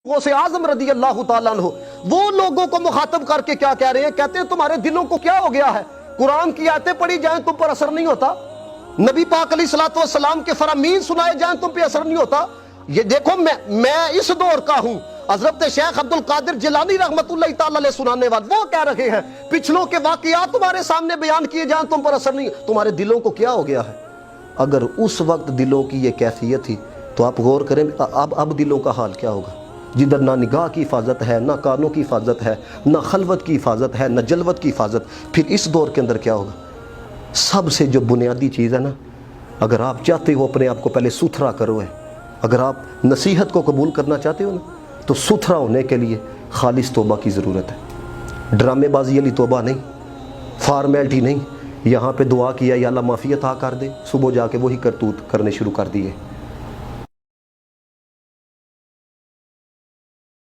غوث اعظم رضی اللہ تعالیٰ عنہ وہ لوگوں کو مخاطب کر کے کیا کہہ رہے ہیں؟ کہتے ہیں تمہارے دلوں کو کیا ہو گیا ہے؟ قرآن کی آیتیں پڑھی جائیں تم پر اثر نہیں ہوتا، نبی پاک علیہ السلام کے فرامین سنائے جائیں تم پہ اثر نہیں ہوتا۔ یہ دیکھو میں اس دور کا ہوں، حضرت شیخ عبد القادر جیلانی رحمت اللہ تعالیٰ علیہ سنانے والے وہ کہہ رہے ہیں پچھلوں کے واقعات تمہارے سامنے بیان کیے جائیں تم پر اثر نہیں، تمہارے دلوں کو کیا ہو گیا ہے؟ اگر اس وقت دلوں کی یہ کیفیت تھی تو آپ غور کریں اب دلوں کا حال کیا ہوگا، جدھر نہ نگاہ کی حفاظت ہے، نہ کانوں کی حفاظت ہے، نہ خلوت کی حفاظت ہے، نہ جلوت کی حفاظت۔ پھر اس دور کے اندر کیا ہوگا؟ سب سے جو بنیادی چیز ہے نا، اگر آپ چاہتے ہو اپنے آپ کو پہلے ستھرا کرو ہے، اگر آپ نصیحت کو قبول کرنا چاہتے ہو نا تو ستھرا ہونے کے لیے خالص توبہ کی ضرورت ہے، ڈرامے بازی والی توبہ نہیں، فارمیلٹی نہیں۔ یہاں پہ دعا کیا یا اللہ معافی عطا کر دے، صبح جا کے وہی کرتوت کرنے شروع کر دیے۔